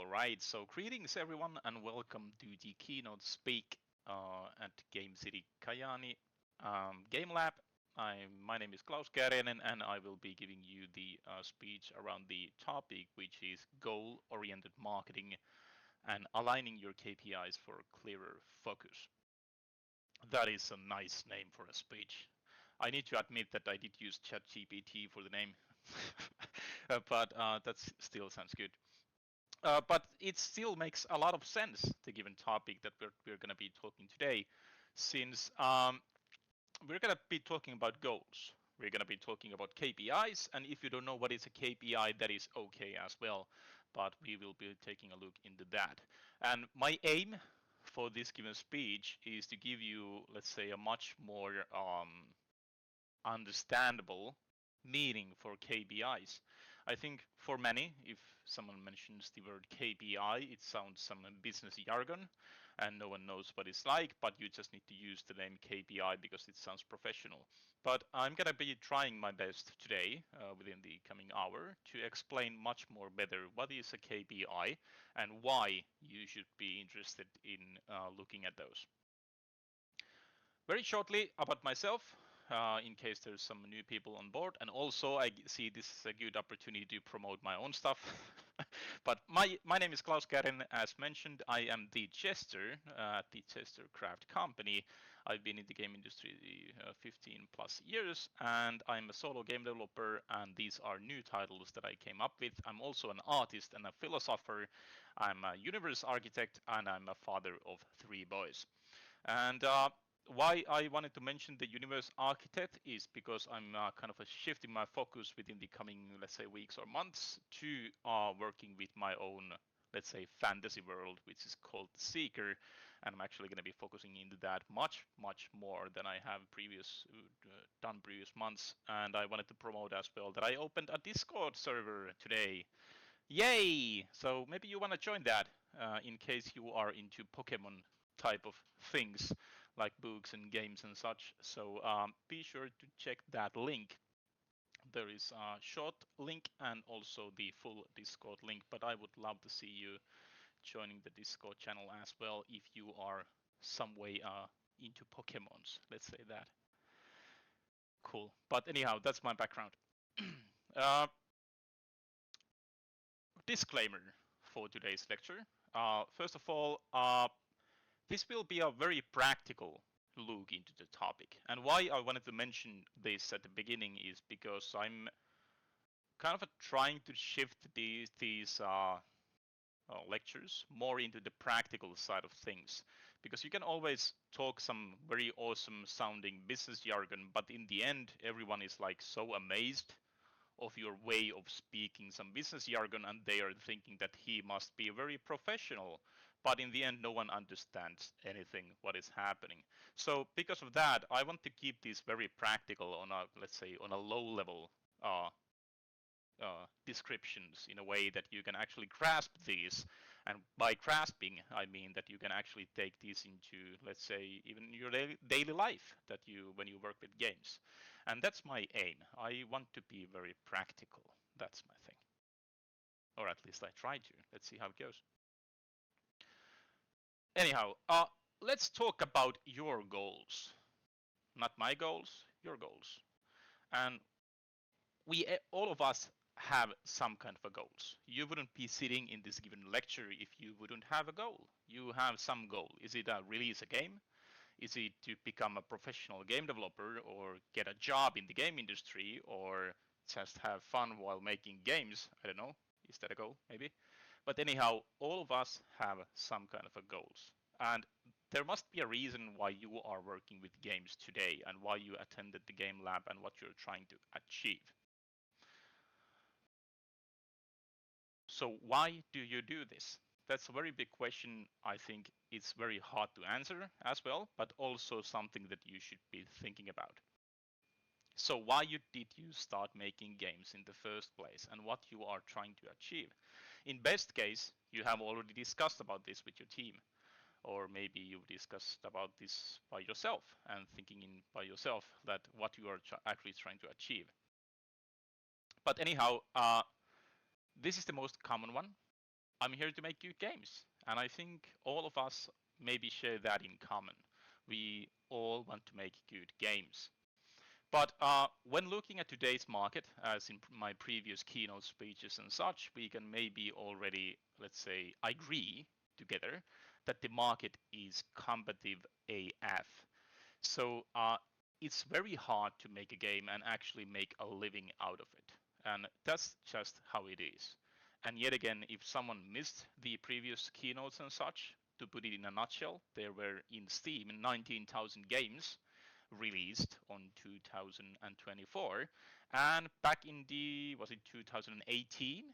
All right, so greetings everyone and welcome to the keynote speak at GameCity Kajaani Game Lab. My name is Klaus Kääriäinen and I will be giving you the speech around the topic, which is goal-oriented marketing and aligning your KPIs for clearer focus. That is a nice name for a speech. I need to admit that I did use ChatGPT for the name, but that still sounds good. But it still makes a lot of sense, the given topic that we're going to be talking today, since we're going to be talking about goals. We're going to be talking about KPIs, and if you don't know what is a KPI, that is okay as well, but we will be taking a look into that. And my aim for this given speech is to give you, let's say, a much more understandable meaning for KPIs. I think for many, if someone mentions the word KPI, it sounds some business jargon and no one knows what it's like, but you just need to use the name KPI because it sounds professional. But I'm going to be trying my best today, within the coming hour, to explain much more better what is a KPI and why you should be interested in looking at those. Very shortly about myself, in case there's some new people on board, and also I see this is a good opportunity to promote my own stuff. But my name is Klaus Kääriäinen. As mentioned, I am the Jester at the Jestercraft company. I've been in the game industry 15 plus years, and I'm a solo game developer, and these are new titles that I came up with. I'm also an artist and a philosopher. I'm a universe architect, and I'm a father of 3 boys. And why I wanted to mention the universe architect is because I'm kind of shifting my focus within the coming, let's say, weeks or months to working with my own, let's say, fantasy world, which is called The Seeker, and I'm actually going to be focusing into that much more than I have done previous months. And I wanted to promote as well that I opened a Discord server today. Yay! So maybe you want to join that in case you are into Pokemon type of things like books and games and such. So be sure to check that link. There is a short link and also the full Discord link, but I would love to see you joining the Discord channel as well if you are some way into Pokemons, let's say that. Cool. But anyhow, that's my background. Disclaimer for today's lecture. First of all, this will be a very practical look into the topic. And why I wanted to mention this at the beginning is because I'm kind of trying to shift these lectures more into the practical side of things. Because you can always talk some very awesome sounding business jargon, but in the end, everyone is like so amazed of your way of speaking some business jargon, and they are thinking that he must be very professional, but in the end no one understands anything what is happening. So because of that, I want to keep this very practical on a, let's say, on a low level descriptions in a way that you can actually grasp these. And by grasping, I mean that you can actually take these into, let's say, even your daily life that you when you work with games. And that's my aim. I want to be very practical. That's my thing. Or at least I try to. Let's see how it goes. Anyhow, let's talk about your goals. Not my goals, your goals. And all of us have some kind of a goals. You wouldn't be sitting in this given lecture if you wouldn't have a goal. You have some goal. Is it to release a game? Is it to become a professional game developer or get a job in the game industry or just have fun while making games? I don't know. Is that a goal? Maybe. But anyhow, all of us have some kind of a goals. And there must be a reason why you are working with games today and why you attended the game lab and what you're trying to achieve. So why do you do this? That's a very big question. I think it's very hard to answer as well, but also something that you should be thinking about. So why did you start making games in the first place and what you are trying to achieve? In best case, you have already discussed about this with your team, or maybe you've discussed about this by yourself and thinking by yourself that what you are actually trying to achieve. But anyhow, this is the most common one. I'm here to make good games. And I think all of us maybe share that in common. We all want to make good games. But when looking at today's market, as in my previous keynote speeches and such, we can maybe already, let's say, agree together that the market is competitive AF. So it's very hard to make a game and actually make a living out of it. And that's just how it is. And yet again, if someone missed the previous keynotes and such, to put it in a nutshell, there were in Steam 19,000 games released on 2024. And back in was it 2018?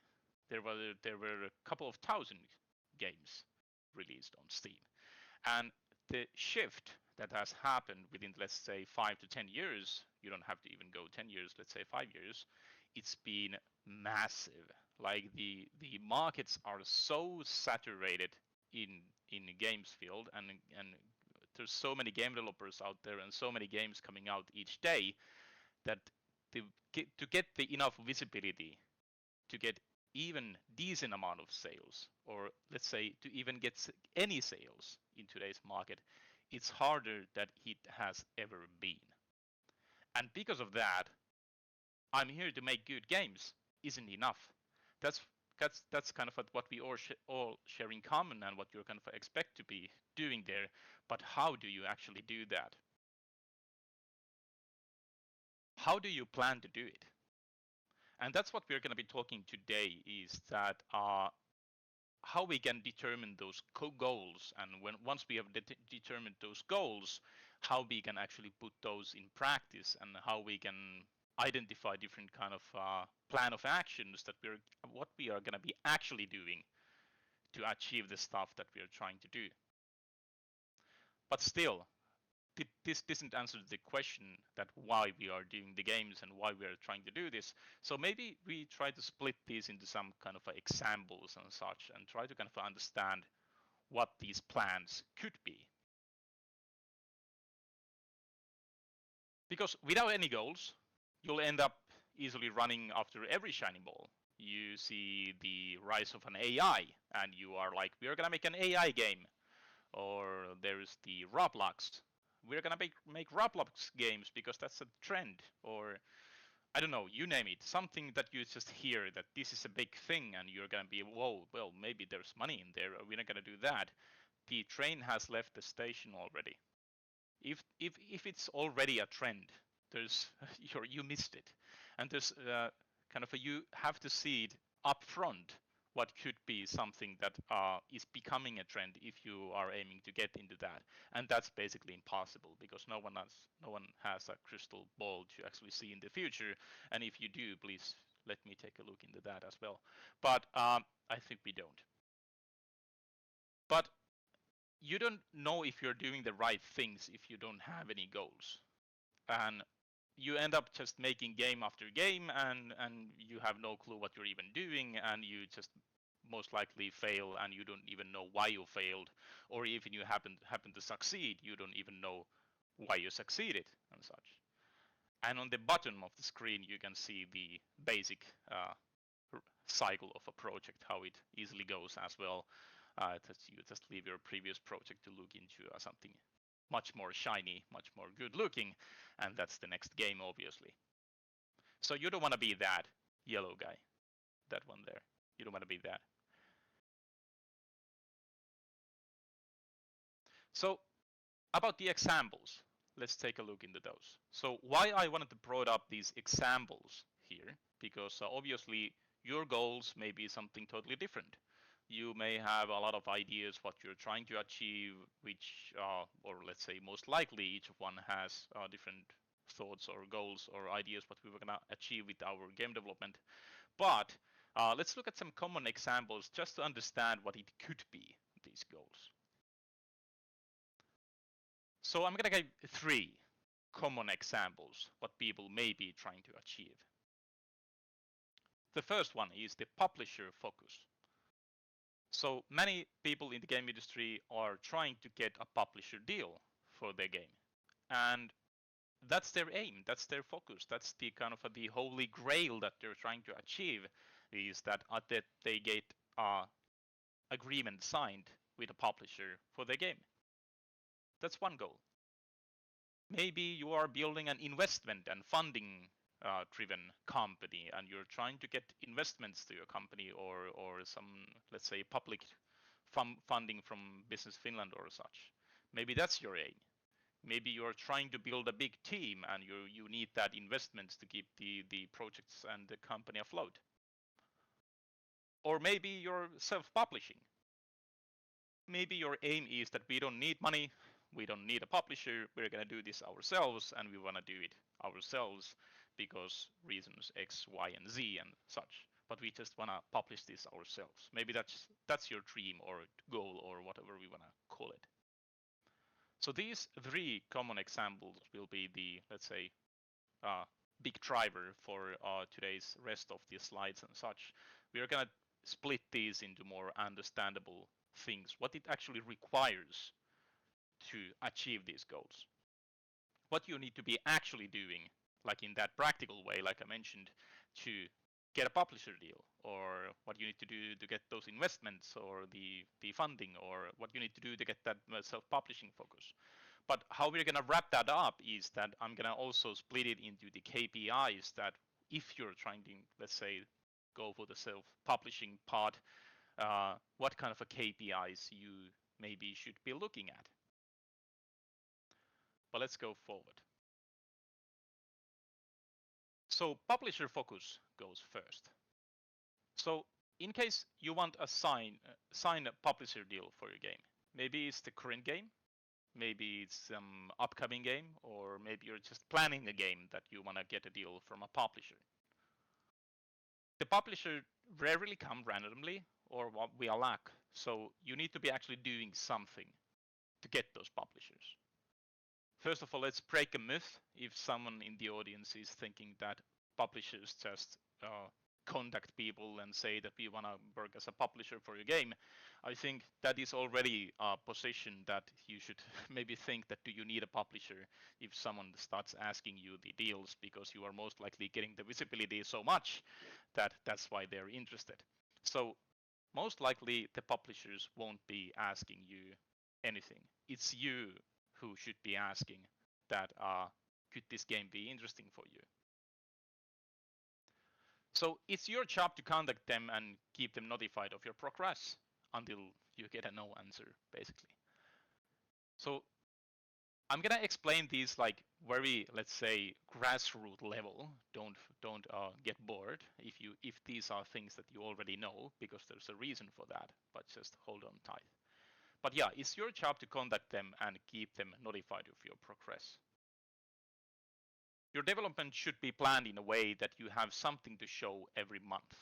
There were a couple of thousand games released on Steam. And the shift that has happened within, let's say, 5 to 10 years, you don't have to even go 10 years, let's say 5 years, it's been massive. Like the markets are so saturated in in the games field, and there's so many game developers out there and so many games coming out each day that to get the enough visibility to get even decent amount of sales, or let's say to even get any sales in today's market, it's harder than it has ever been. And because of that, I'm here to make good games isn't enough. That's that's kind of what we all share in common and what you kind of expect to be doing there. But how do you actually do that? How do you plan to do it? And that's what we're going to be talking today is that how we can determine those goals, and when once we have determined those goals, how we can actually put those in practice, and how we can identify different kind of plan of actions that what we are going to be actually doing to achieve the stuff that we are trying to do. But still, this doesn't answer the question that why we are doing the games and why we are trying to do this. So maybe we try to split these into some kind of examples and such, and try to kind of understand what these plans could be. Because without any goals, you'll end up easily running after every shiny ball. You see the rise of an AI, and you are like, we're gonna make an AI game. Or there's the Roblox. We're gonna make Roblox games because that's a trend. Or I don't know, you name it. Something that you just hear that this is a big thing, and you're gonna be, whoa, well, maybe there's money in there. We're not gonna do that. The train has left the station already. If it's already a trend, there's you missed it, and there's kind of you have to see it up front what could be something that is becoming a trend if you are aiming to get into that, and that's basically impossible because no one has a crystal ball to actually see in the future, and if you do, please let me take a look into that as well. But I think we don't. But you don't know if you're doing the right things if you don't have any goals, and you end up just making game after game, and you have no clue what you're even doing, and you just most likely fail, and you don't even know why you failed, or even you happen to succeed, you don't even know why you succeeded and such. And on the bottom of the screen you can see the basic cycle of a project, how it easily goes as well. That you just leave your previous project to look into something much more shiny, much more good looking, and that's the next game, obviously. So you don't want to be that yellow guy, that one there. You don't want to be that. So about the examples, let's take a look into those. So why I wanted to brought up these examples here, because obviously your goals may be something totally different. You may have a lot of ideas what you're trying to achieve, which, or let's say most likely each of one has different thoughts or goals or ideas what we were gonna achieve with our game development. But let's look at some common examples just to understand what it could be, these goals. So I'm gonna give 3 common examples what people may be trying to achieve. The first one is the publisher focus. So many people in the game industry are trying to get a publisher deal for their game, and that's their aim, that's their focus, that's the kind of the holy grail that they're trying to achieve, is that they get agreement signed with a publisher for the game. That's one goal. Maybe you are building an investment and funding driven company, and you're trying to get investments to your company, or some, let's say, public funding from Business Finland or such. Maybe that's your aim. Maybe you're trying to build a big team and you need that investments to keep the projects and the company afloat. Or maybe you're self-publishing. Maybe your aim is that we don't need money, we don't need a publisher, we're going to do this ourselves, and we want to do it ourselves because reasons X, Y, and Z and such. But we just want to publish this ourselves. Maybe that's your dream or goal or whatever we want to call it. So these three common examples will be the, let's say, big driver for today's rest of the slides and such. We are going to split these into more understandable things, what it actually requires to achieve these goals. What you need to be actually doing, like in that practical way, like I mentioned, to get a publisher deal, or what you need to do to get those investments or the funding, or what you need to do to get that self-publishing focus. But how we're going to wrap that up is that I'm going to also split it into the KPIs that if you're trying to, let's say, go for the self-publishing part, what kind of a KPIs you maybe should be looking at. But let's go forward. So publisher focus goes first. So in case you want to sign a publisher deal for your game, maybe it's the current game, maybe it's some upcoming game, or maybe you're just planning a game that you want to get a deal from a publisher. The publisher rarely come randomly or via luck, so you need to be actually doing something to get those publishers. First of all, let's break a myth if someone in the audience is thinking that publishers just contact people and say that we want to work as a publisher for your game. I think that is already a position that you should maybe think that do you need a publisher if someone starts asking you the deals, because you are most likely getting the visibility so much that that's why they're interested. So most likely the publishers won't be asking you anything. It's you who should be asking that could this game be interesting for you? So it's your job to contact them and keep them notified of your progress until you get a no answer, basically. So I'm gonna explain these like very, let's say, grassroots level. Don't get bored if these are things that you already know, because there's a reason for that. But just hold on tight. But yeah, it's your job to contact them and keep them notified of your progress. Your development should be planned in a way that you have something to show every month.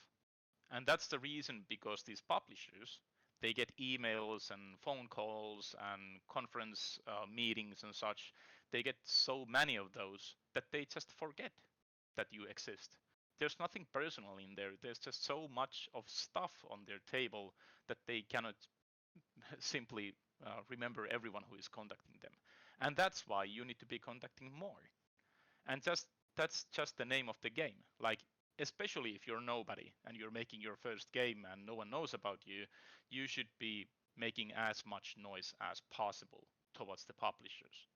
And that's the reason, because these publishers, they get emails and phone calls and conference meetings and such. They get so many of those that they just forget that you exist. There's nothing personal in there. There's just so much of stuff on their table that they cannot simply remember everyone who is contacting them. And that's why you need to be contacting more. And that's just the name of the game. Like, especially if you're nobody and you're making your first game and no one knows about you, you should be making as much noise as possible towards the publishers.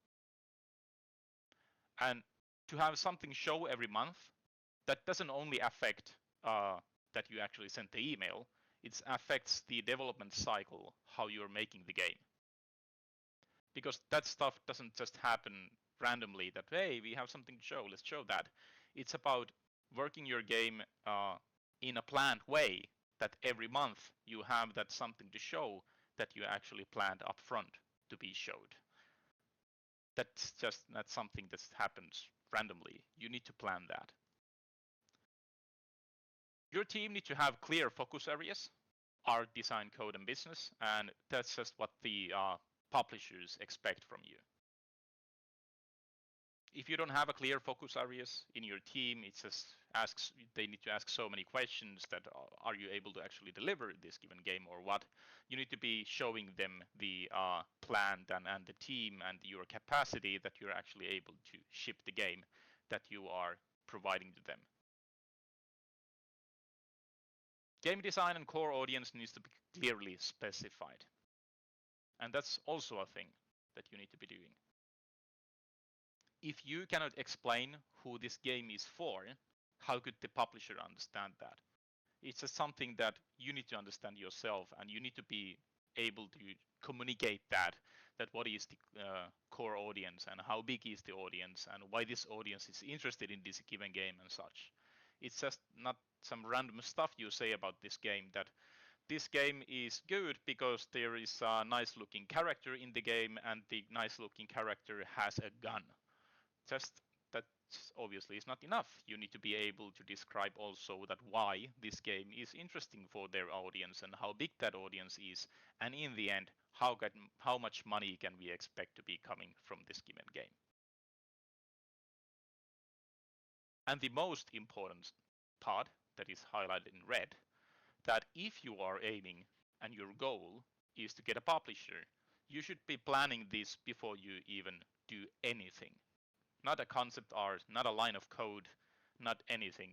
And to have something show every month, that doesn't only affect that you actually sent the email, it affects the development cycle, how you're making the game. Because that stuff doesn't just happen randomly that, hey, we have something to show, let's show that. It's about working your game in a planned way, that every month you have that something to show that you actually planned up front to be showed. That's just not something that happens randomly. You need to plan that. Your team needs to have clear focus areas, art, design, code, and business, and that's just what the publishers expect from you. If you don't have a clear focus areas in your team, it just they need to ask so many questions that are you able to actually deliver this given game or what? You need to be showing them the plan and the team and your capacity that you're actually able to ship the game that you are providing to them. Game design and core audience needs to be clearly specified. And that's also a thing that you need to be doing. If you cannot explain who this game is for, how could the publisher understand that? It's just something that you need to understand yourself, and you need to be able to communicate that what is the core audience, and how big is the audience, and why this audience is interested in this given game and such. It's just not some random stuff you say about this game, that this game is good because there is a nice looking character in the game and the nice looking character has a gun. Just that obviously is not enough. You need to be able to describe also that why this game is interesting for their audience and how big that audience is, and in the end, how much money can we expect to be coming from this given game. And the most important part that is highlighted in red, that if you are aiming and your goal is to get a publisher, you should be planning this before you even do anything. Not a concept art, not a line of code, not anything.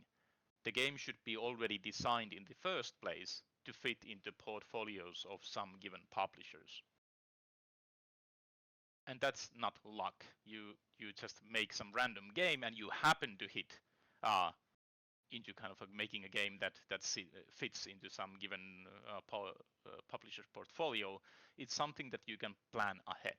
The game should be already designed in the first place to fit into portfolios of some given publishers. And that's not luck. You just make some random game and you happen to hit into kind of making a game that fits into some given publisher's portfolio. It's something that you can plan ahead.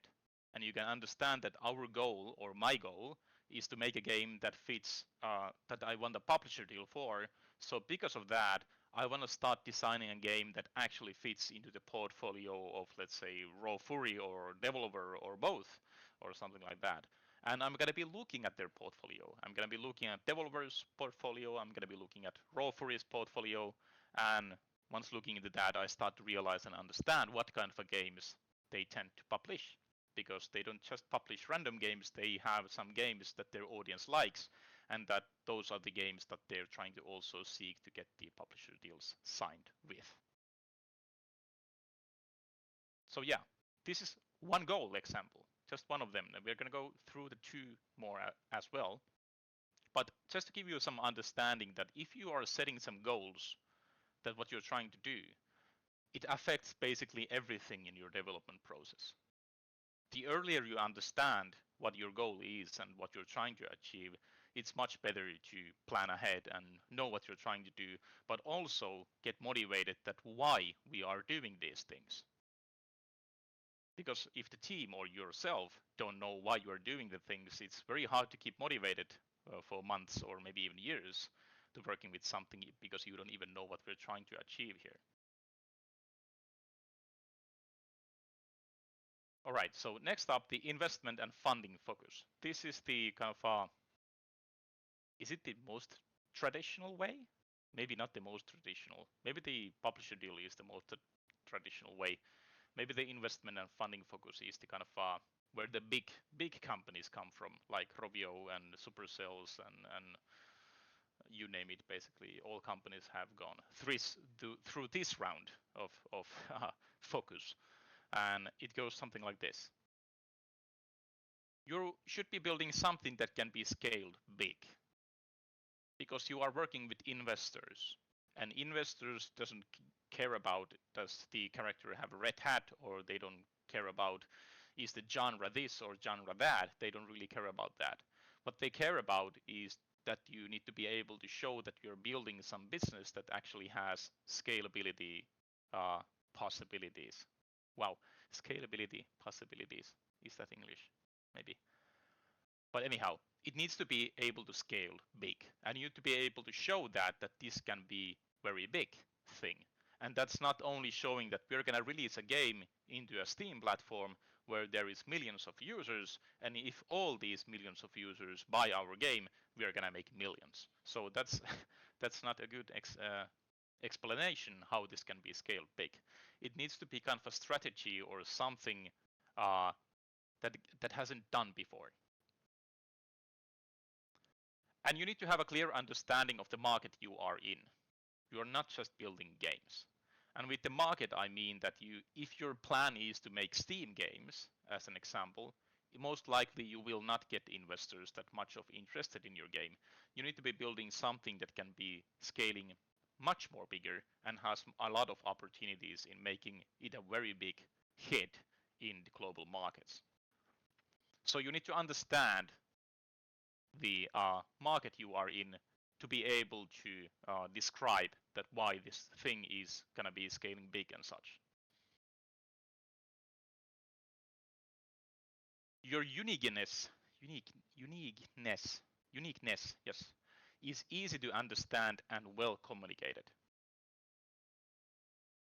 And you can understand that our goal, or my goal, is to make a game that fits, that I want a publisher deal for. So because of that, I want to start designing a game that actually fits into the portfolio of, let's say, Raw Fury or Devolver or both, or something like that. And I'm going to be looking at their portfolio. I'm going to be looking at Devolver's portfolio. I'm going to be looking at Raw Fury's portfolio. And once looking into that, I start to realize and understand what kind of games they tend to publish. Because they don't just publish random games, they have some games that their audience likes, and that those are the games that they're trying to also seek to get the publisher deals signed with. So yeah, this is one goal example, just one of them. We're going to go through the two more as well. But just to give you some understanding that if you are setting some goals, that what you're trying to do, it affects basically everything in your development process. The earlier you understand what your goal is and what you're trying to achieve, it's much better to plan ahead and know what you're trying to do, but also get motivated that why we are doing these things. Because if the team or yourself don't know why you are doing the things, it's very hard to keep motivated for months or maybe even years to working with something, because you don't even know what we're trying to achieve here. All right, so next up, the investment and funding focus. This is the kind of, is it the most traditional way? Maybe not the most traditional. Maybe the publisher deal is the most traditional way. Maybe the investment and funding focus is the kind of where the big companies come from, like Rovio and Supercells and you name it. Basically, all companies have gone through this round of focus. And it goes something like this. You should be building something that can be scaled big, because you are working with investors, and investors doesn't care about does the character have a red hat, or they don't care about is the genre this or genre that. They don't really care about that. What they care about is that you need to be able to show that you're building some business that actually has scalability possibilities. Wow, scalability possibilities. Is that English? Maybe. But anyhow, it needs to be able to scale big, and you need to be able to show that this can be very big thing. And that's not only showing that we're going to release a game into a Steam platform where there is millions of users, and if all these millions of users buy our game, we are going to make millions. So that's that's not a good explanation how this can be scaled big. It needs to be kind of a strategy or something that hasn't done before. And you need to have a clear understanding of the market you are in. You are not just building games. And with the market, I mean that if your plan is to make Steam games, as an example, most likely you will not get investors that much of interested in your game. You need to be building something that can be scaling much more bigger and has a lot of opportunities in making it a very big hit in the global markets. So you need to understand the market you are in to be able to describe that why this thing is going to be scaling big and such. Your uniqueness, yes, is easy to understand and well communicated.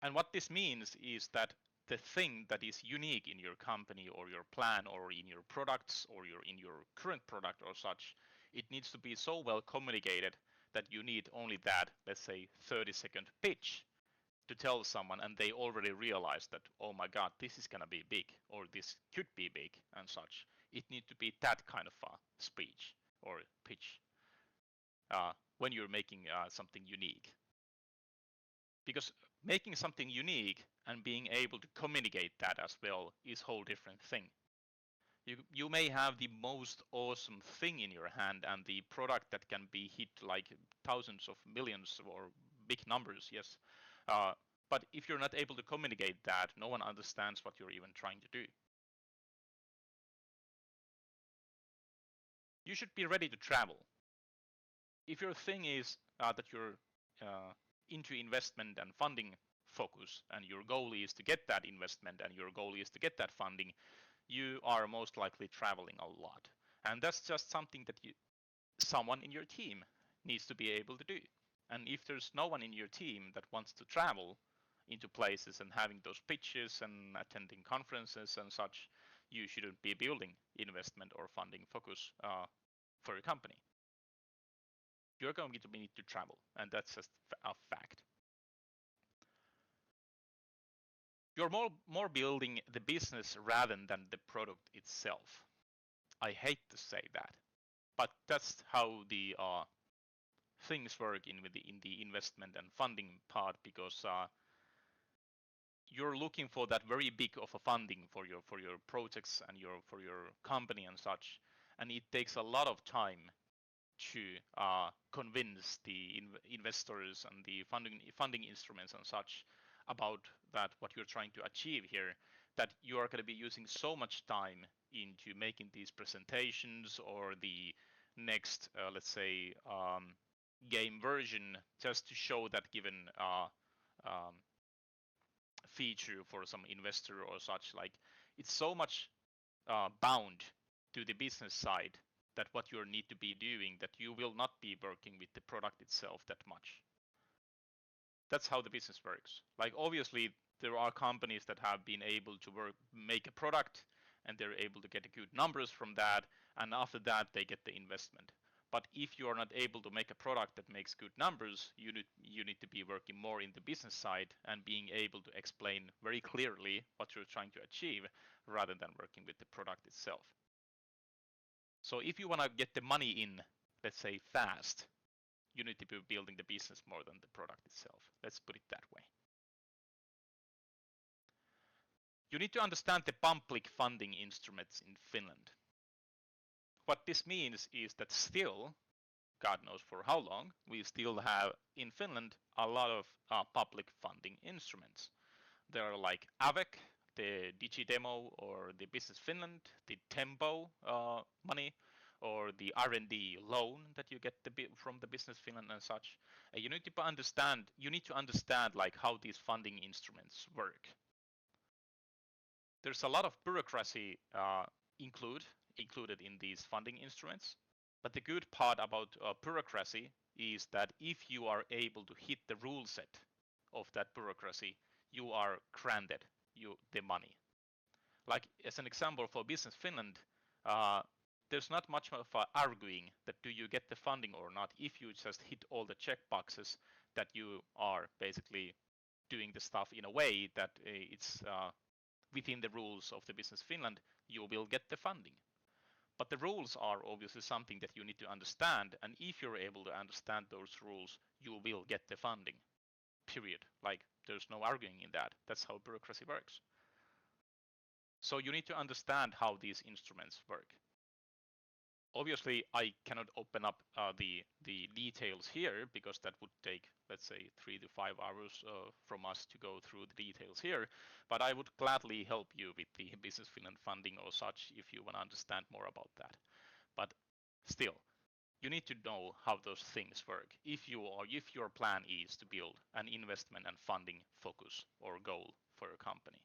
And what this means is that the thing that is unique in your company or your plan or in your products or in your current product or such, it needs to be so well communicated that you need only that, let's say 30-second pitch to tell someone and they already realize that, oh my God, this is going to be big or this could be big and such. It needs to be that kind of speech or pitch when you're making something unique. Because making something unique and being able to communicate that as well is a whole different thing. You may have the most awesome thing in your hand and the product that can be hit like thousands of millions or big numbers, yes. But if you're not able to communicate that, no one understands what you're even trying to do. You should be ready to travel. If your thing is that you're into investment and funding focus and your goal is to get that investment and your goal is to get that funding, you are most likely traveling a lot. And that's just something that someone in your team needs to be able to do. And if there's no one in your team that wants to travel into places and having those pitches and attending conferences and such, you shouldn't be building investment or funding focus for your company. You're going to need to travel, and that's just a fact. You're more building the business rather than the product itself. I hate to say that, but that's how the things work in the investment and funding part, because you're looking for that very big of a funding for your projects and for your company and such, and it takes a lot of time to convince the investors and the funding instruments and such about that what you're trying to achieve here, that you are going to be using so much time into making these presentations or the next let's say game version just to show that given um, feature for some investor or such. Like, it's so much bound to the business side that what you need to be doing, that you will not be working with the product itself that much. That's how the business works. Like, obviously there are companies that have been able to make a product and they're able to get good numbers from that, and after that they get the investment. But if you are not able to make a product that makes good numbers, you need to be working more in the business side and being able to explain very clearly what you're trying to achieve rather than working with the product itself. So if you want to get the money in, let's say fast, you need to be building the business more than the product itself. Let's put it that way. You need to understand the public funding instruments in Finland. What this means is that still, God knows for how long, we still have in Finland a lot of public funding instruments. There are like AVEC, the DigiDemo, or the Business Finland, the Tempo money, or the R&D loan that you get from the Business Finland and such. You need to understand like how these funding instruments work. There's a lot of bureaucracy included in these funding instruments. But the good part about bureaucracy is that if you are able to hit the rule set of that bureaucracy, you are granted the money. Like, as an example for Business Finland, there's not much of arguing that do you get the funding or not if you just hit all the check boxes that you are basically doing the stuff in a way that it's within the rules of the Business Finland, you will get the funding. But the rules are obviously something that you need to understand, and if you're able to understand those rules, you will get the funding, period. Like, there's no arguing in that. That's how bureaucracy works. So you need to understand how these instruments work. Obviously, I cannot open up the details here because that would take, let's say, 3 to 5 hours from us to go through the details here. But I would gladly help you with the Business Finland funding or such if you want to understand more about that. But still, you need to know how those things work if your plan is to build an investment and funding focus or goal for a company.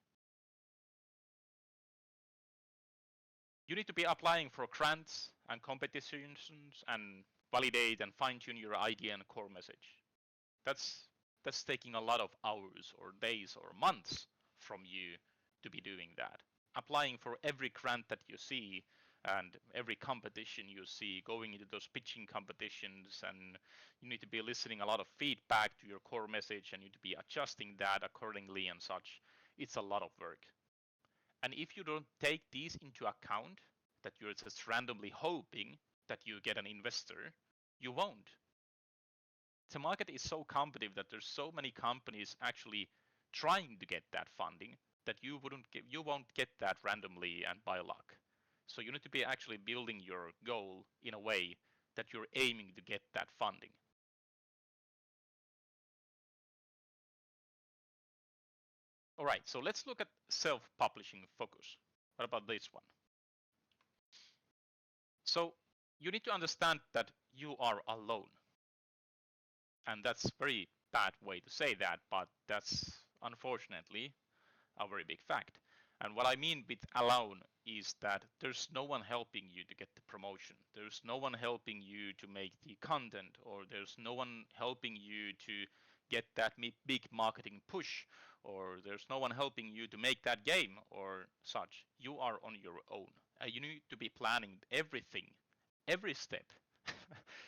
You need to be applying for grants and competitions and validate and fine-tune your idea and core message. That's taking a lot of hours or days or months from you to be doing that. Applying for every grant that you see and every competition you see, going into those pitching competitions, and you need to be listening a lot of feedback to your core message and you need to be adjusting that accordingly and such. It's a lot of work. And if you don't take these into account, that you're just randomly hoping that you get an investor, you won't. The market is so competitive that there's so many companies actually trying to get that funding that you won't get that randomly and by luck. So you need to be actually building your goal in a way that you're aiming to get that funding. All right, so let's look at self-publishing focus. What about this one? So you need to understand that you are alone. And that's a very bad way to say that, but that's unfortunately a very big fact. And what I mean with alone is that there's no one helping you to get the promotion. There's no one helping you to make the content, or there's no one helping you to get that big marketing push, or there's no one helping you to make that game or such. You are on your own. You need to be planning everything, every step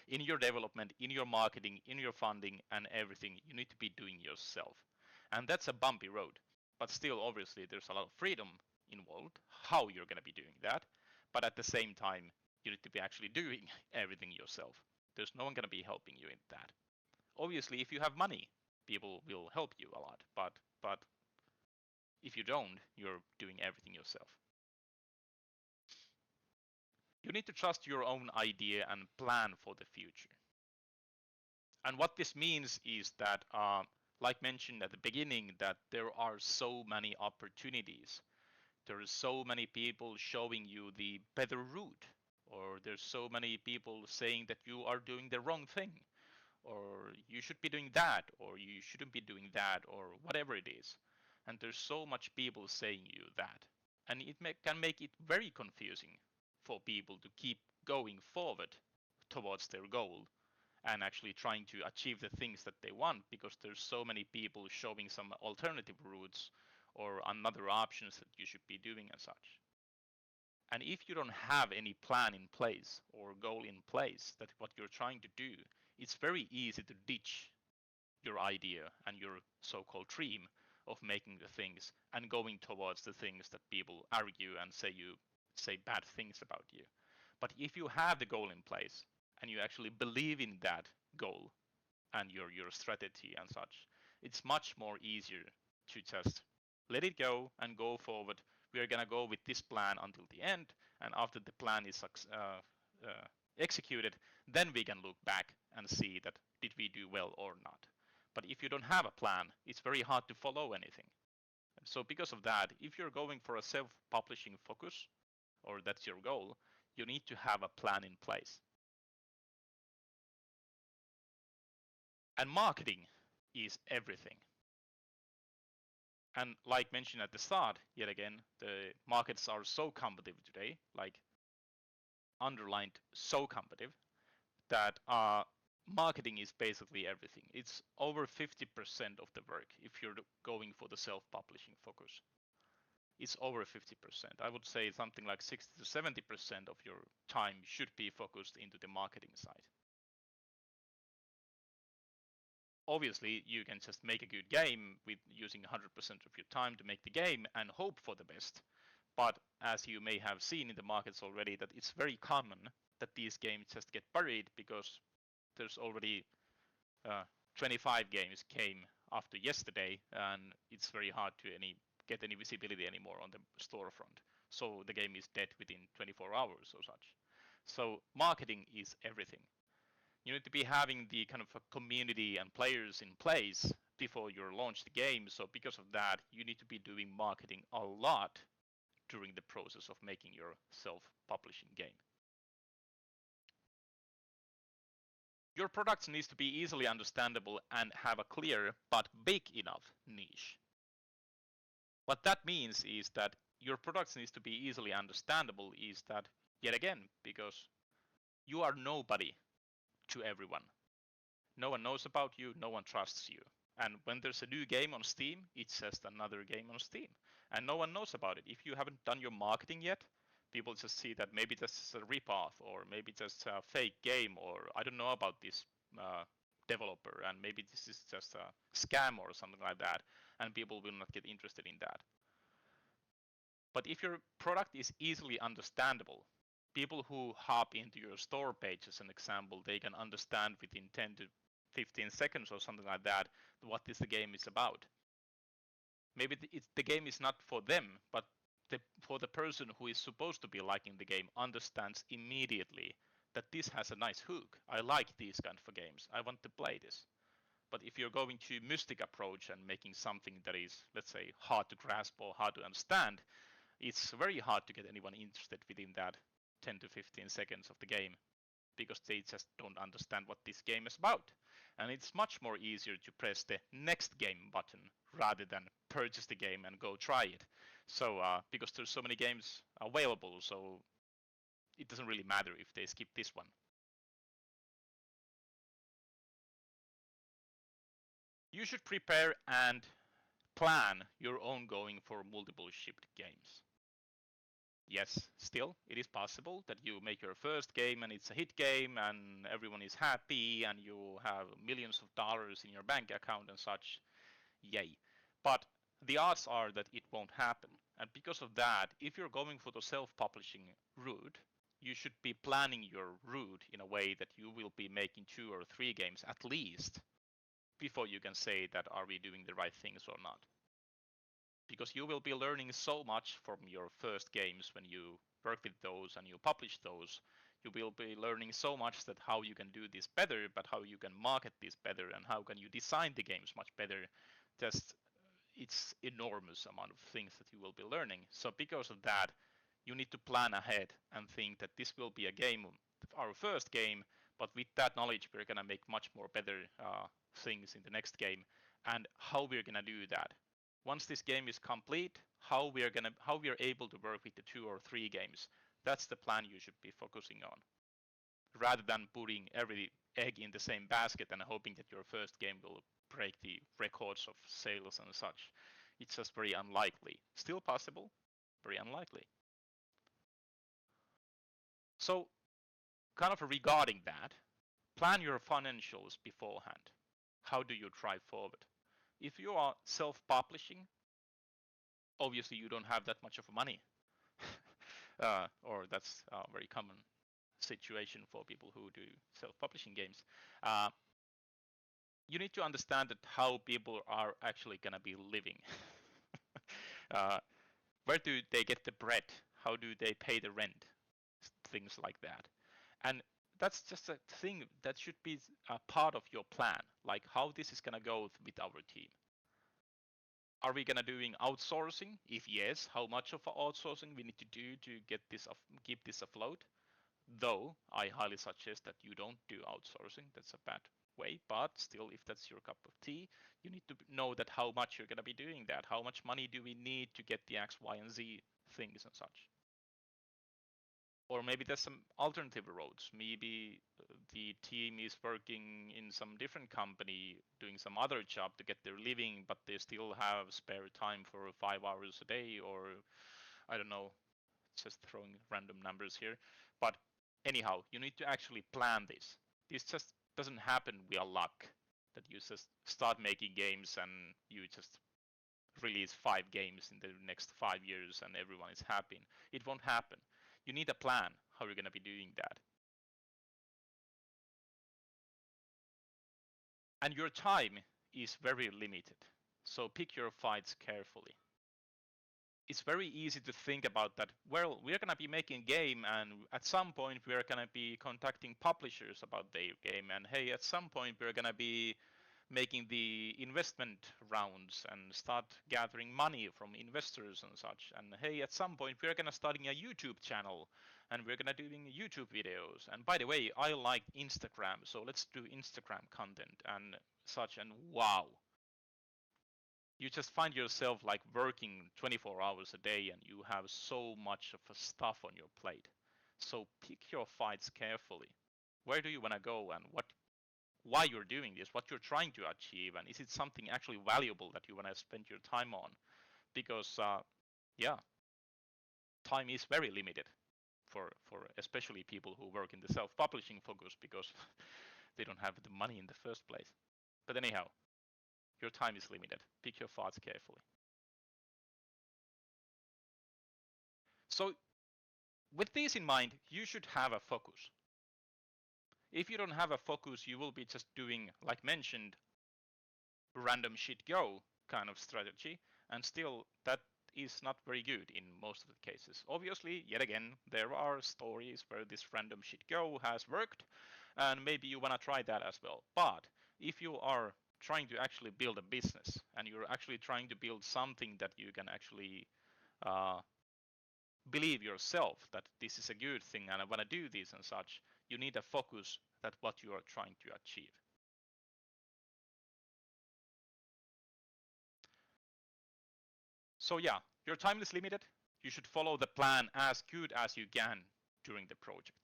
in your development, in your marketing, in your funding, and everything. You need to be doing yourself. And that's a bumpy road. But still, obviously, there's a lot of freedom involved, how you're going to be doing that. But at the same time, you need to be actually doing everything yourself. There's no one going to be helping you in that. Obviously, if you have money, people will help you a lot. But if you don't, you're doing everything yourself. You need to trust your own idea and plan for the future. And what this means is that, like mentioned at the beginning, that there are so many opportunities. There are so many people showing you the better route, or there's so many people saying that you are doing the wrong thing, or you should be doing that, or you shouldn't be doing that, or whatever it is. And there's so much people saying you that. And it can make it very confusing for people to keep going forward towards their goal and actually trying to achieve the things that they want, because there's so many people showing some alternative routes or another options that you should be doing and such. And if you don't have any plan in place or goal in place that what you're trying to do, it's very easy to ditch your idea and your so-called dream of making the things and going towards the things that people argue and say bad things about you. But if you have the goal in place and you actually believe in that goal and your strategy and such, it's much more easier to just let it go and go forward. We are gonna go with this plan until the end, and after the plan is executed, then we can look back and see that did we do well or not. But if you don't have a plan, it's very hard to follow anything. So because of that, if you're going for a self-publishing focus, or that's your goal, you need to have a plan in place. And marketing is everything. And like mentioned at the start, yet again, the markets are so competitive today, like underlined so competitive, that marketing is basically everything. It's over 50% of the work if you're going for the self-publishing focus. It's over 50%. I would say something like 60 to 70% of your time should be focused into the marketing side. Obviously, you can just make a good game with using 100% of your time to make the game and hope for the best. But as you may have seen in the markets already, that it's very common that these games just get buried because there's already 25 games came after yesterday, and it's very hard to get any visibility anymore on the storefront. So the game is dead within 24 hours or such. So marketing is everything. You need to be having the kind of a community and players in place before you launch the game. So because of that, you need to be doing marketing a lot during the process of making your self-publishing game. Your products needs to be easily understandable and have a clear but big enough niche. What that means is that your products needs to be easily understandable is that, yet again, because you are nobody to everyone. No one knows about you, no one trusts you. And when there's a new game on Steam, it's just another game on Steam. And no one knows about it. If you haven't done your marketing yet, people just see that maybe this is a ripoff, or maybe just a fake game, or I don't know about this developer, and maybe this is just a scam or something like that, and people will not get interested in that. But if your product is easily understandable, people who hop into your store page, as an example, they can understand within 10 to 15 seconds or something like that what this the game is about. Maybe the game is not for them, but for the person who is supposed to be liking the game understands immediately that this has a nice hook. I like these kind of games. I want to play this. But if you're going to mystic approach and making something that is, let's say, hard to grasp or hard to understand, it's very hard to get anyone interested within that 10 to 15 seconds of the game because they just don't understand what this game is about. And it's much more easier to press the next game button rather than purchase the game and go try it. So because there's so many games available, so it doesn't really matter if they skip this one. You should prepare and plan your own going for multiple shipped games. Yes, still, it is possible that you make your first game and it's a hit game and everyone is happy and you have millions of dollars in your bank account and such. Yay. But the odds are that it won't happen. And because of that, if you're going for the self-publishing route, you should be planning your route in a way that you will be making 2 or 3 games at least before you can say that are we doing the right things or not. Because you will be learning so much from your first games when you work with those and you publish those. You will be learning so much that how you can do this better, but how you can market this better and how can you design the games much better. Just it's enormous amount of things that you will be learning. So because of that, you need to plan ahead and think that this will be a game, our first game, but with that knowledge, we're gonna make much more better things in the next game, and how we're gonna do that. Once this game is complete, how we are able to work with the 2 or 3 games. That's the plan you should be focusing on, rather than putting every egg in the same basket and hoping that your first game will break the records of sales and such. It's just very unlikely. Still possible, very unlikely. So, kind of regarding that, plan your financials beforehand. How do you drive forward? If you are self-publishing, obviously you don't have that much of money, or that's a very common situation for people who do self-publishing games. Uh, you need to understand that how people are actually gonna be living. uh, where do they get the bread? How do they pay the rent? Things like that. And that's just a thing that should be a part of your plan, like how this is gonna go with our team. Are we gonna doing outsourcing? If yes, how much of outsourcing we need to do to get this keep this afloat? Though I highly suggest that you don't do outsourcing. That's a bad way. But still, if that's your cup of tea, you need to know that how much you're gonna be doing that. How much money do we need to get the X, Y, and Z things and such? Or maybe there's some alternative roads. Maybe the team is working in some different company, doing some other job to get their living, but they still have spare time for 5 hours a day, or I don't know, just throwing random numbers here. But anyhow, you need to actually plan this. This just doesn't happen via luck, that you just start making games and you just release 5 games in the next 5 years and everyone is happy. It won't happen. You need a plan how you're going to be doing that. And your time is very limited. So pick your fights carefully. it's very easy to think about that, well, we're going to be making a game, and at some point we're going to be contacting publishers about their game, and hey, at some point we're going to be making the investment rounds and start gathering money from investors and such, and hey, at some point we're going to starting a YouTube channel, and we're going to doing YouTube videos, and by the way, I like Instagram, so let's do Instagram content and such. And wow, you just find yourself like working 24 hours a day, and you have so much of a stuff on your plate. So pick your fights carefully. Where do you want to go, and why you're doing this, what you're trying to achieve, and is it something actually valuable that you want to spend your time on? Because yeah, time is very limited for especially people who work in the self-publishing focus, because they don't have the money in the first place. But anyhow, your time is limited. Pick your fights carefully. So with this in mind, you should have a focus. If you don't have a focus, you will be just doing, like mentioned, random shit go kind of strategy, and still that is not very good in most of the cases. Obviously, yet again, there are stories where this random shit go has worked, and maybe you want to try that as well. But if you are trying to actually build a business, and you're actually trying to build something that you can actually uh, believe yourself that this is a good thing and I want to do this and such, you need a focus that what you are trying to achieve. So yeah, your time is limited. You should follow the plan as good as you can during the project.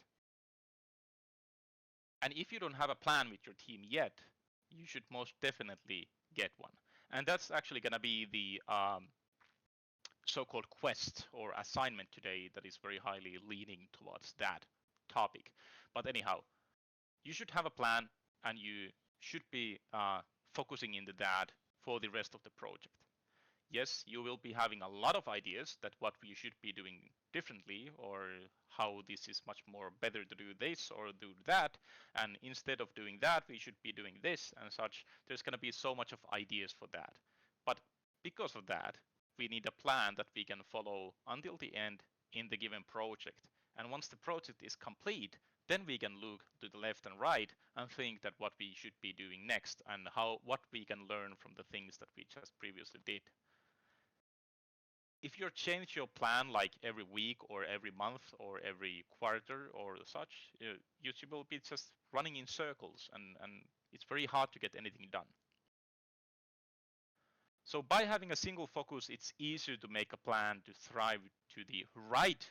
And if you don't have a plan with your team yet, you should most definitely get one. And that's actually going to be the so-called quest or assignment today that is very highly leaning towards that topic. But anyhow, you should have a plan, and you should be focusing into that for the rest of the project. Yes, you will be having a lot of ideas that what we should be doing differently, or how this is much more better to do this or do that, and instead of doing that we should be doing this and such. There's going to be so much of ideas for that, but because of that we need a plan that we can follow until the end in the given project. And once the project is complete, then we can look to the left and right and think that what we should be doing next, and what we can learn from the things that we just previously did. If you change your plan like every week or every month or every quarter or such, you will be just running in circles, and it's very hard to get anything done. So by having a single focus, it's easier to make a plan to thrive to the right,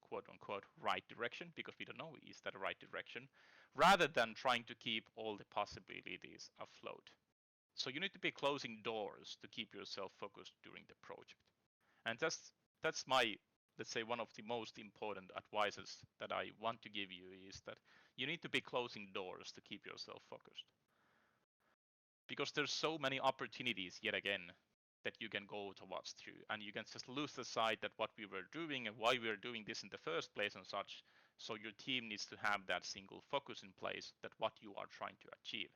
quote unquote, right direction, because we don't know is that a right direction, rather than trying to keep all the possibilities afloat. So you need to be closing doors to keep yourself focused during the project. And that's my, let's say, one of the most important advices that I want to give you, is that you need to be closing doors to keep yourself focused. Because there's so many opportunities yet again that you can go towards through, and you can just lose the sight that what we were doing and why we were doing this in the first place and such. So your team needs to have that single focus in place, that what you are trying to achieve.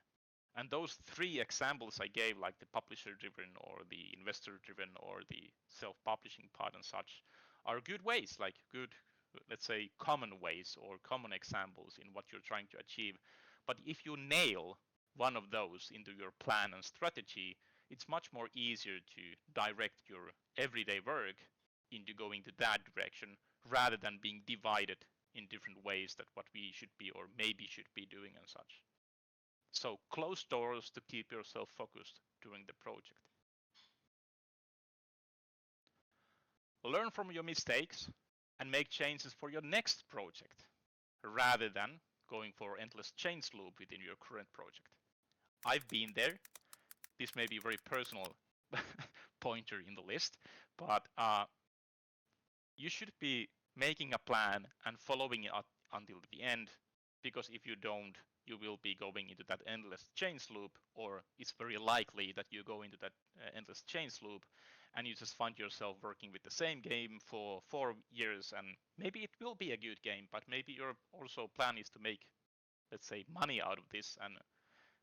And those three examples I gave, like the publisher driven or the investor driven or the self-publishing part and such, are good ways, like good, let's say, common ways or common examples in what you're trying to achieve. But if you nail one of those into your plan and strategy, it's much more easier to direct your everyday work into going to that direction, rather than being divided in different ways that what we should be or maybe should be doing and such. So close doors to keep yourself focused during the project. Learn from your mistakes and make changes for your next project, rather than going for endless change loop within your current project. I've been there. This may be a very personal pointer in the list, but you should be making a plan and following it until the end, because if you don't, you will be going into that endless change loop, or it's very likely that you go into that endless change loop, and you just find yourself working with the same game for 4 years, and maybe it will be a good game, but maybe your also plan is to make, let's say, money out of this, and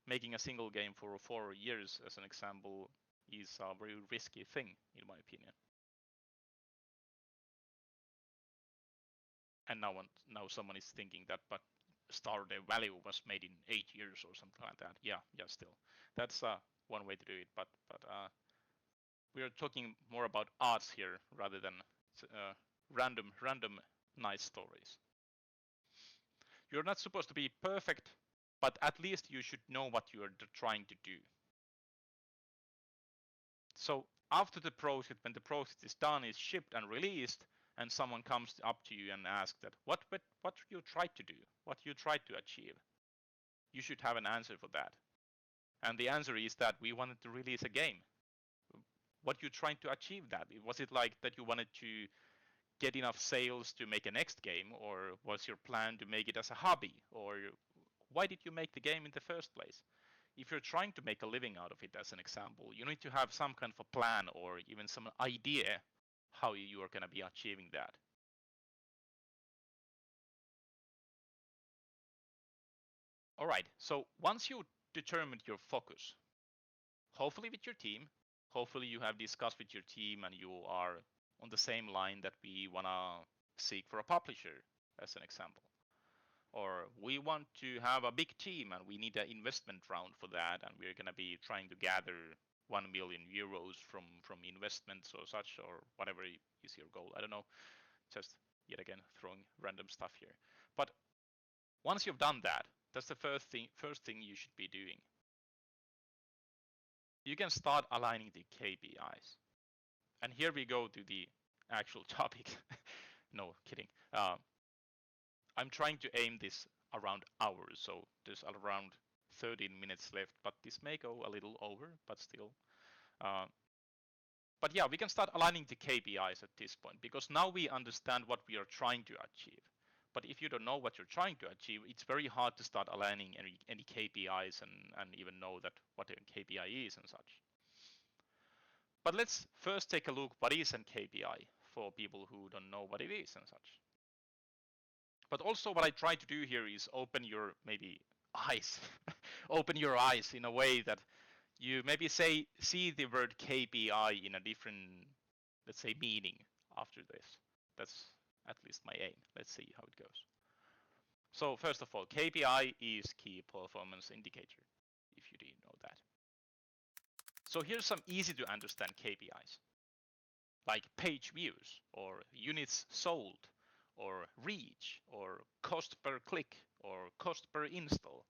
making a single game for 4 years, as an example, is a very risky thing, in my opinion. And now someone is thinking that, but Stardew value was made in 8 years or something like that. Yeah, still. That's one way to do it, but we are talking more about arts here rather than random nice stories. You're not supposed to be perfect, but at least you should know what you are trying to do. So after the project, when the project is done, is shipped and released, and someone comes up to you and asks that what you tried to do, what you tried to achieve, you should have an answer for that. And the answer is that we wanted to release a game. What you trying to achieve that? Was it like that you wanted to get enough sales to make a next game, or was your plan to make it as a hobby, or why did you make the game in the first place? If you're trying to make a living out of it, as an example, you need to have some kind of a plan or even some idea how you are going to be achieving that. All right, so once you determined your focus, hopefully with your team, hopefully you have discussed with your team and you are on the same line that we want to seek for a publisher, as an example. Or we want to have a big team and we need an investment round for that, and we're going to be trying to gather 1 million euros from investments or such, or whatever is your goal. I don't know, just yet again throwing random stuff here. But once you've done that, that's the first thing you should be doing. You can start aligning the KPIs. And here we go to the actual topic. No, kidding. I'm trying to aim this around hours, so there's around 13 minutes left, but this may go a little over, but still. But yeah, we can start aligning the KPIs at this point, because now we understand what we are trying to achieve. But if you don't know what you're trying to achieve, it's very hard to start aligning any KPIs and even know that what a KPI is and such. But let's first take a look what is a KPI for people who don't know what it is and such. But also what I try to do here is open your maybe eyes, open your eyes in a way that you maybe see the word KPI in a different, let's say, meaning after this. That's at least my aim. Let's see how it goes. So first of all, KPI is key performance indicator, if you didn't know that. So here's some easy to understand KPIs, like page views or units sold or reach or cost per click or cost per install.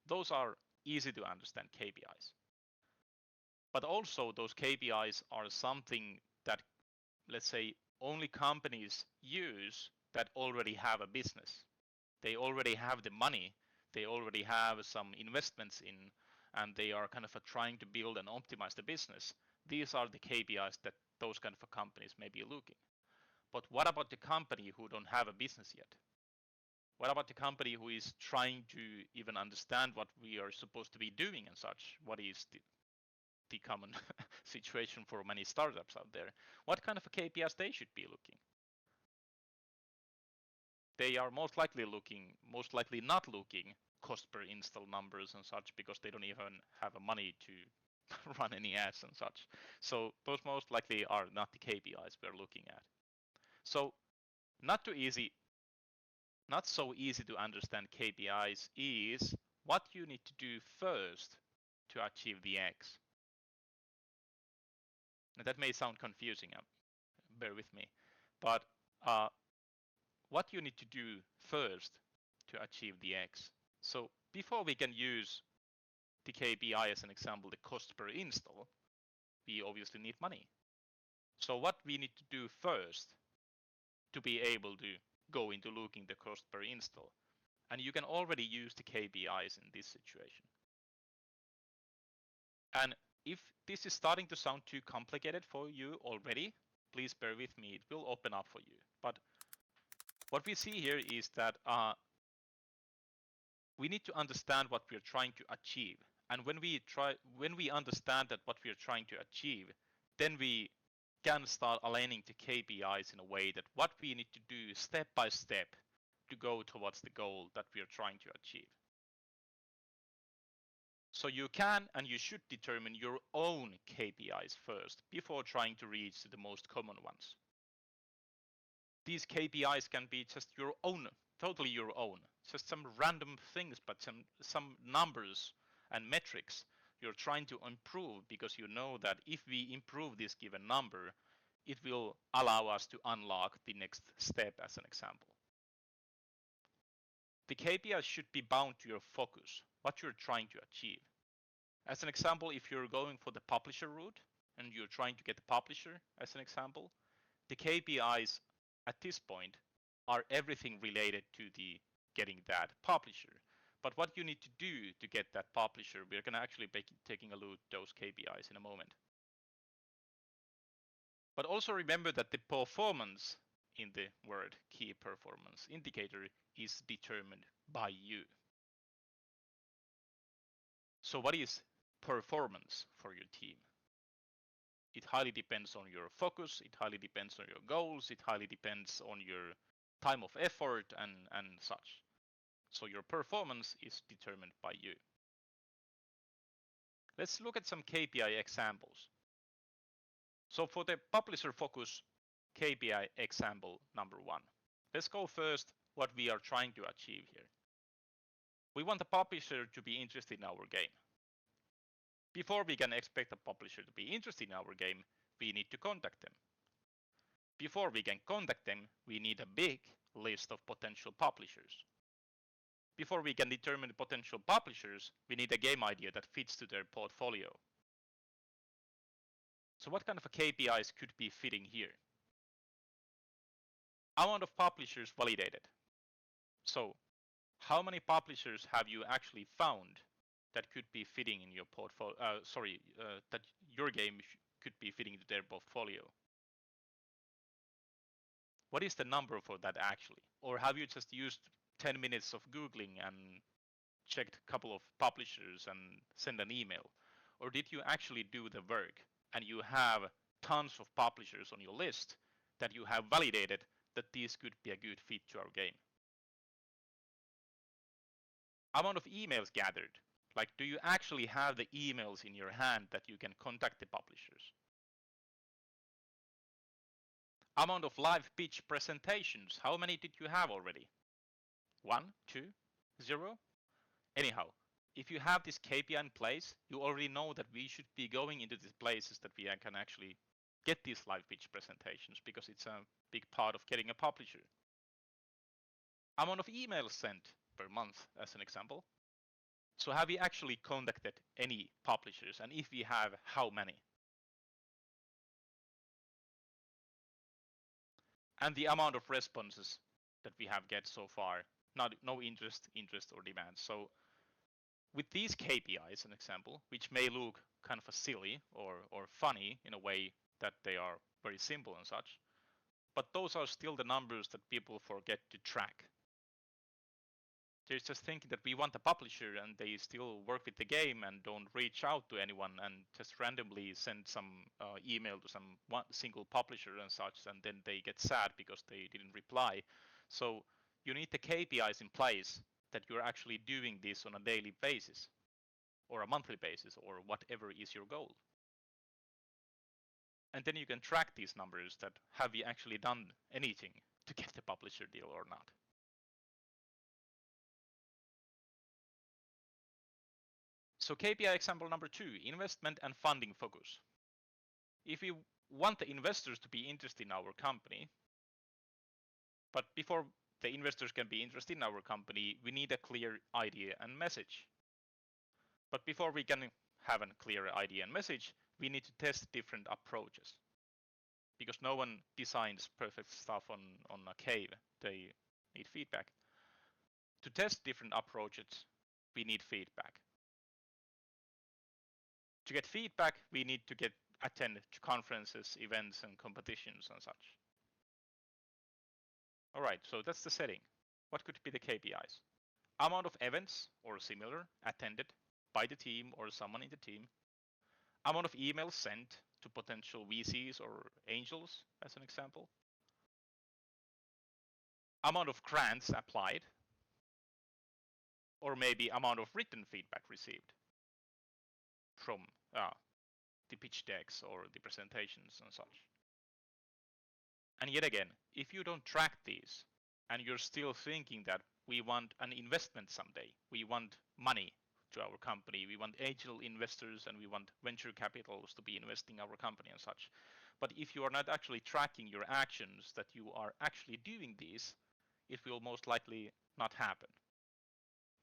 Those are easy to understand KPIs. But also those KPIs are something that, let's say, only companies use that already have a business. They already have the money, they already have some investments in, and they are kind of trying to build and optimize the business. These are the KPIs that those kind of companies may be looking. But what about the company who don't have a business yet? What about the company who is trying to even understand what we are supposed to be doing and such? What is the common situation for many startups out there? What kind of KPIs they should be looking? They are most likely not looking cost per install numbers and such, because they don't even have money to run any ads and such. So those most likely are not the KPIs we're looking at. So not so easy to understand KPIs is what you need to do first to achieve the X. Now, that may sound confusing, bear with me, but what you need to do first to achieve the X. So before we can use the KPI as an example, the cost per install, we obviously need money. So what we need to do first to be able to go into looking the cost per install, and you can already use the KPIs in this situation. And if this is starting to sound too complicated for you already, please bear with me, it will open up for you. But what we see here is that we need to understand what we're trying to achieve. And when we understand that what we're trying to achieve, then we can start aligning the KPIs in a way that what we need to do step by step to go towards the goal that we are trying to achieve. So you can and you should determine your own KPIs first before trying to reach the most common ones. These KPIs can be just your own, totally your own, just some random things, but some numbers and metrics you're trying to improve because you know that if we improve this given number, it will allow us to unlock the next step, as an example. The KPIs should be bound to your focus, what you're trying to achieve. As an example, if you're going for the publisher route and you're trying to get the publisher, as an example, the KPIs at this point are everything related to the getting that publisher. But what you need to do to get that publisher, we're going to actually be taking a look at those KPIs in a moment. But also remember that the performance in the word key performance indicator is determined by you. So what is performance for your team? It highly depends on your focus, it highly depends on your goals, it highly depends on your time of effort and such. So your performance is determined by you. Let's look at some KPI examples. So for the publisher focus KPI example number 1, let's go first what we are trying to achieve here. We want the publisher to be interested in our game. Before we can expect the publisher to be interested in our game, we need to contact them. Before we can contact them, we need a big list of potential publishers. Before we can determine the potential publishers, we need a game idea that fits to their portfolio. So what kind of KPIs could be fitting here? Amount of publishers validated. So how many publishers have you actually found that could be fitting in your portfolio? That your game could be fitting into their portfolio. What is the number for that actually? Or have you just used 10 minutes of Googling and checked a couple of publishers and sent an email? Or did you actually do the work and you have tons of publishers on your list that you have validated that these could be a good fit to our game? Amount of emails gathered. Like, do you actually have the emails in your hand that you can contact the publishers? Amount of live pitch presentations. How many did you have already? 1, 2, 0? Anyhow, if you have this KPI in place, you already know that we should be going into these places that we can actually get these live pitch presentations because it's a big part of getting a publisher. Amount of emails sent per month, as an example. So have we actually contacted any publishers? And if we have, how many? And the amount of responses that we have get so far. No interest, or demand. So with these KPIs, an example, which may look kind of silly or funny in a way that they are very simple and such, but those are still the numbers that people forget to track. They're just thinking that we want a publisher and they still work with the game and don't reach out to anyone and just randomly send some email to some one single publisher and such, and then they get sad because they didn't reply. So you need the KPIs in place that you're actually doing this on a daily basis or a monthly basis or whatever is your goal. And then you can track these numbers that have you actually done anything to get the publisher deal or not. So KPI example number 2, investment and funding focus. If we want the investors to be interested in our company, but before the investors can be interested in our company, we need a clear idea and message. But before we can have a clear idea and message, we need to test different approaches. Because no one designs perfect stuff on a cave. They need feedback. To test different approaches, we need feedback. To get feedback, we need to attend to conferences, events, and competitions and such. All right, so that's the setting. What could be the KPIs? Amount of events or similar attended by the team or someone in the team. Amount of emails sent to potential VCs or angels, as an example. Amount of grants applied. Or maybe amount of written feedback received from the pitch decks or the presentations and such. And yet again, if you don't track these and you're still thinking that we want an investment someday, we want money to our company, we want angel investors and we want venture capitals to be investing our company and such. But if you are not actually tracking your actions that you are actually doing these, it will most likely not happen.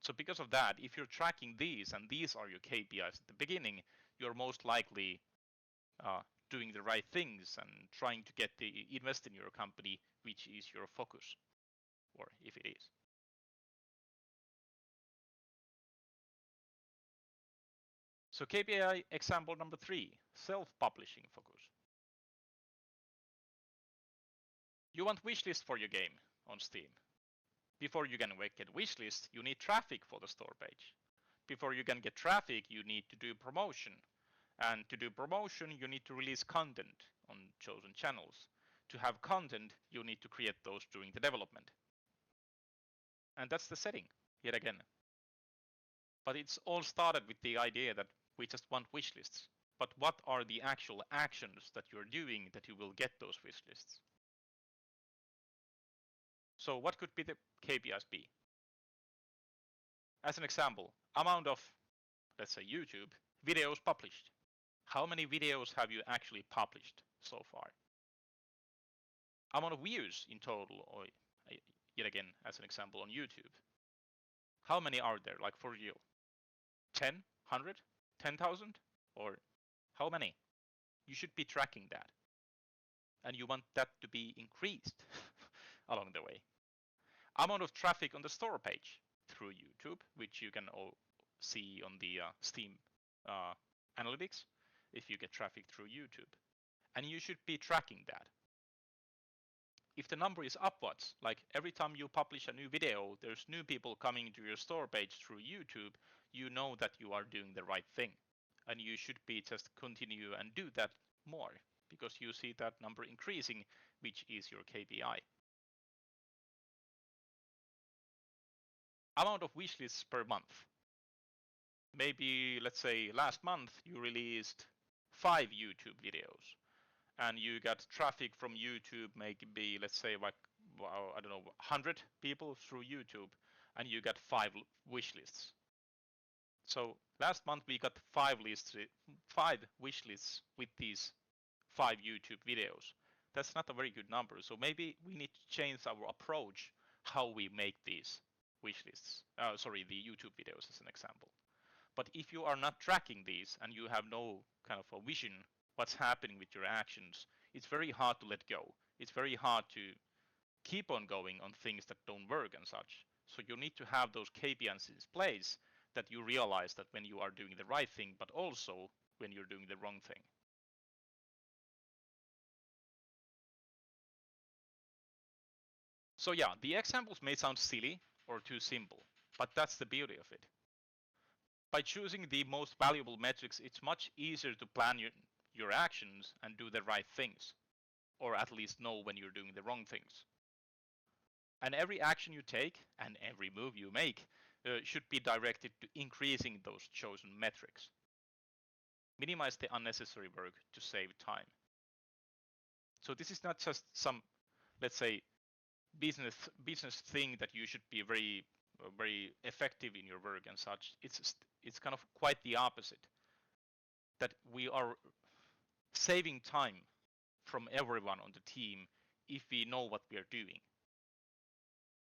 So because of that, if you're tracking these and these are your KPIs at the beginning, you're most likely uh, doing the right things and trying to get the invest in your company, which is your focus, or if it is. So KPI example number 3, self-publishing focus. You want wishlist for your game on Steam. Before you can get wishlist, you need traffic for the store page. Before you can get traffic, you need to do promotion. And to do promotion, you need to release content on chosen channels. To have content, you need to create those during the development. And that's the setting, yet again. But it's all started with the idea that we just want wish lists. But what are the actual actions that you're doing that you will get those wish lists? So what could be the KPIs be? As an example, amount of, let's say YouTube, videos published. How many videos have you actually published so far? Amount of views in total, or yet again, as an example on YouTube. How many are there, like for you? 10, 100, 10,000? Or how many? You should be tracking that. And you want that to be increased along the way. Amount of traffic on the store page through YouTube, which you can all see on the Steam analytics if you get traffic through YouTube. And you should be tracking that. If the number is upwards, like every time you publish a new video, there's new people coming to your store page through YouTube, you know that you are doing the right thing. And you should be just continue and do that more because you see that number increasing, which is your KPI. Amount of wish lists per month. Maybe, let's say, last month you released 5 YouTube videos and you got traffic from YouTube, maybe, let's say, like, I don't know, 100 people through YouTube, and you got 5 wish lists. So last month we got 5 wish lists with these 5 YouTube videos. That's not a very good number. So maybe we need to change our approach how we make these wish lists. The YouTube videos as an example. But if you are not tracking these and you have no kind of a vision what's happening with your actions, it's very hard to let go. It's very hard to keep on going on things that don't work and such. So you need to have those KPIs in place that you realize that when you are doing the right thing, but also when you're doing the wrong thing. So yeah, the examples may sound silly or too simple, but that's the beauty of it. By choosing the most valuable metrics, it's much easier to plan your actions and do the right things, or at least know when you're doing the wrong things. And every action you take and every move you make should be directed to increasing those chosen metrics. Minimize the unnecessary work to save time. So this is not just some, let's say, business thing that you should be very effective in your work and such. It's kind of quite the opposite. That we are saving time from everyone on the team if we know what we are doing.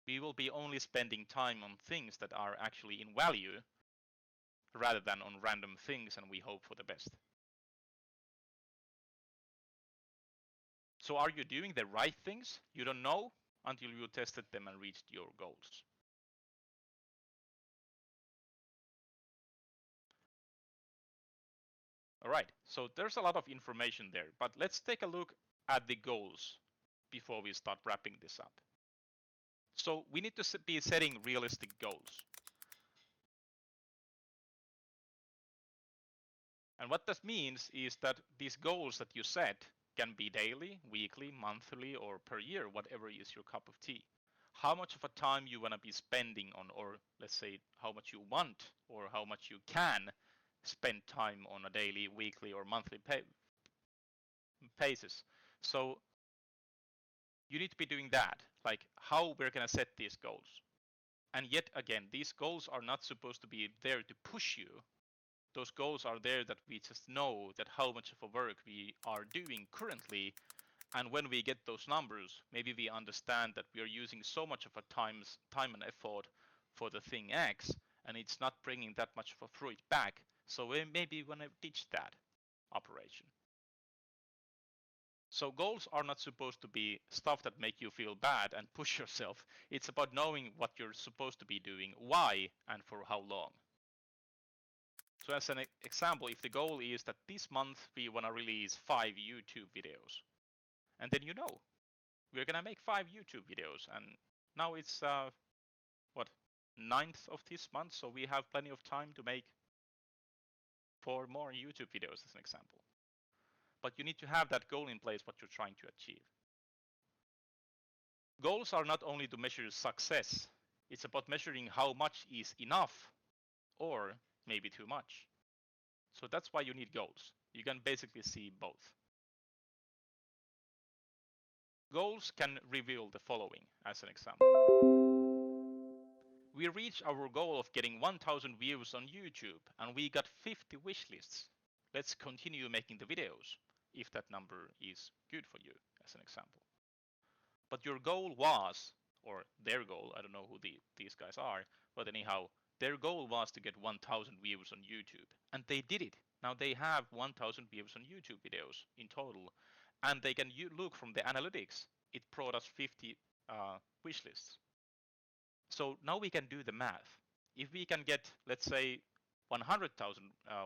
We will be only spending time on things that are actually in value rather than on random things, and we hope for the best. So are you doing the right things? You don't know until you tested them and reached your goals. All right, so there's a lot of information there, but let's take a look at the goals before we start wrapping this up. So we need to be setting realistic goals. And what that means is that these goals that you set can be daily, weekly, monthly, or per year, whatever is your cup of tea. How much of a time you want to be spending on, or let's say how much you want, or how much you can spend time on a daily, weekly, or monthly basis. So you need to be doing that, like how we're going to set these goals. And yet again, these goals are not supposed to be there to push you. Those goals are there that we just know that how much of a work we are doing currently. And when we get those numbers, maybe we understand that we are using so much of our time and effort for the thing X, and it's not bringing that much of a fruit back. So maybe we want to ditch that operation. So goals are not supposed to be stuff that make you feel bad and push yourself. It's about knowing what you're supposed to be doing, why, and for how long. So as an example, if the goal is that this month we want to release 5 YouTube videos, and then you know, we're going to make 5 YouTube videos, and now it's, what, 9th of this month, so we have plenty of time to make 4 more YouTube videos as an example. But you need to have that goal in place, what you're trying to achieve. Goals are not only to measure success, it's about measuring how much is enough or maybe too much. So that's why you need goals. You can basically see both. Goals can reveal the following as an example. We reached our goal of getting 1000 views on YouTube and we got 50 wishlists. Let's continue making the videos if that number is good for you as an example. But your goal was, or their goal, I don't know who these guys are, but anyhow, their goal was to get 1000 views on YouTube. And they did it. Now they have 1000 views on YouTube videos in total. And they can look from the analytics. It brought us 50 wishlists. So now we can do the math. If we can get, let's say, 100,000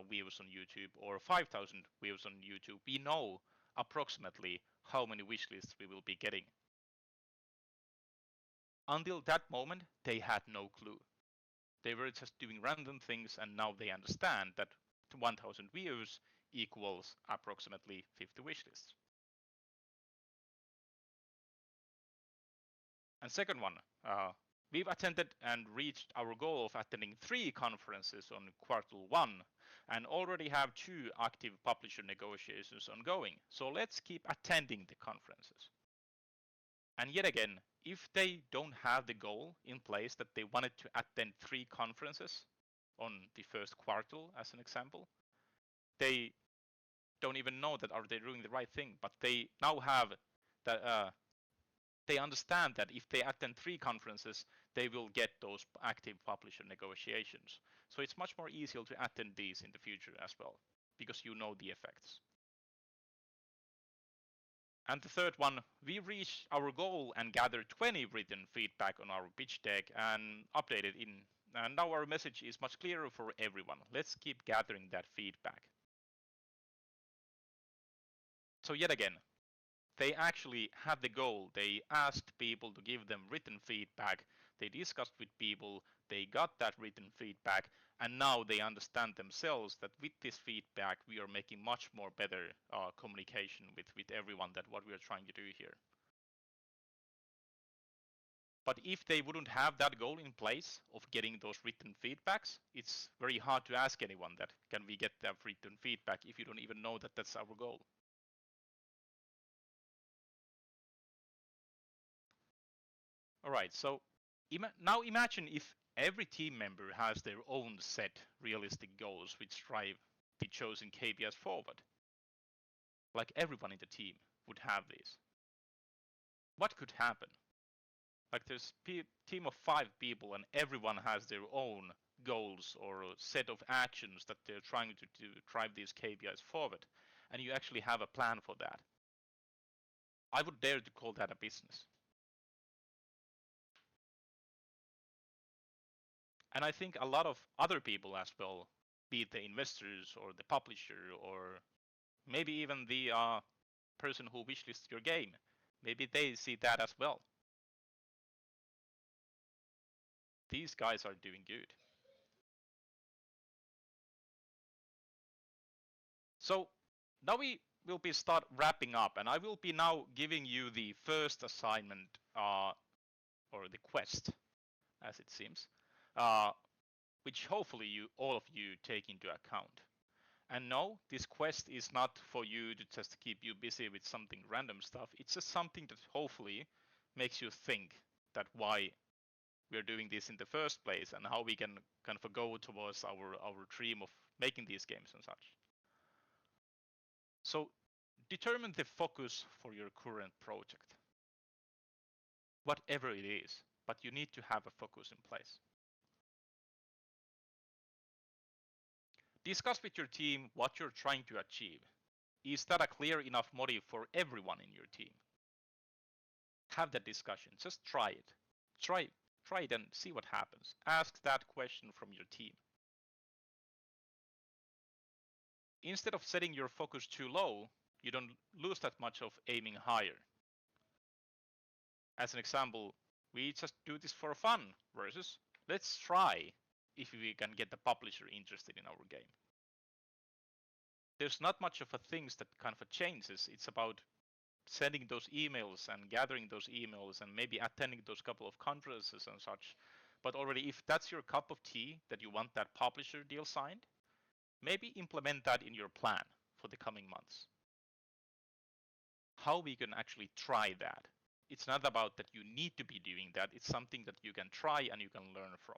views on YouTube or 5,000 views on YouTube, we know approximately how many wishlists we will be getting. Until that moment, they had no clue. They were just doing random things, and now they understand that 1,000 views equals approximately 50 wishlists. And second one, we've attended and reached our goal of attending 3 conferences on Q1 and already have 2 active publisher negotiations ongoing. So let's keep attending the conferences. And yet again, if they don't have the goal in place that they wanted to attend 3 conferences on the first quarter, as an example, they don't even know that are they doing the right thing. But they now have that. They understand that if they attend 3 conferences, they will get those active publisher negotiations. So it's much more easier to attend these in the future as well, because you know the effects. And the third one, we reached our goal and gathered 20 written feedback on our pitch deck and updated in. And now our message is much clearer for everyone. Let's keep gathering that feedback. So yet again, they actually had the goal. They asked people to give them written feedback. They discussed with people. They got that written feedback. And now they understand themselves that with this feedback, we are making much more better communication with everyone that what we are trying to do here. But if they wouldn't have that goal in place of getting those written feedbacks, it's very hard to ask anyone that can we get that written feedback if you don't even know that that's our goal. All right, so now imagine if every team member has their own set realistic goals which drive the chosen KPIs forward. Like everyone in the team would have these. What could happen? Like there's a team of 5 people and everyone has their own goals or a set of actions that they're trying to drive these KPIs forward. And you actually have a plan for that. I would dare to call that a business. And I think a lot of other people as well, be it the investors or the publisher or maybe even the person who wishlists your game, maybe they see that as well. These guys are doing good. So now we will be start wrapping up, and I will be now giving you the first assignment or the quest, as it seems, which hopefully all of you take into account. And no, this quest is not for you to just keep you busy with something random stuff. It's just something that hopefully makes you think that why we're doing this in the first place and how we can kind of go towards our dream of making these games and such. So determine the focus for your current project. Whatever it is, but you need to have a focus in place. Discuss with your team what you're trying to achieve. Is that a clear enough motive for everyone in your team? Have that discussion. Just try it. Try it and see what happens. Ask that question from your team. Instead of setting your focus too low, you don't lose that much of aiming higher. As an example, we just do this for fun versus let's try if we can get the publisher interested in our game. There's not much of a things that kind of changes. It's about sending those emails and gathering those emails and maybe attending those couple of conferences and such. But already, if that's your cup of tea that you want that publisher deal signed, maybe implement that in your plan for the coming months. How we can actually try that. It's not about that you need to be doing that. It's something that you can try and you can learn from.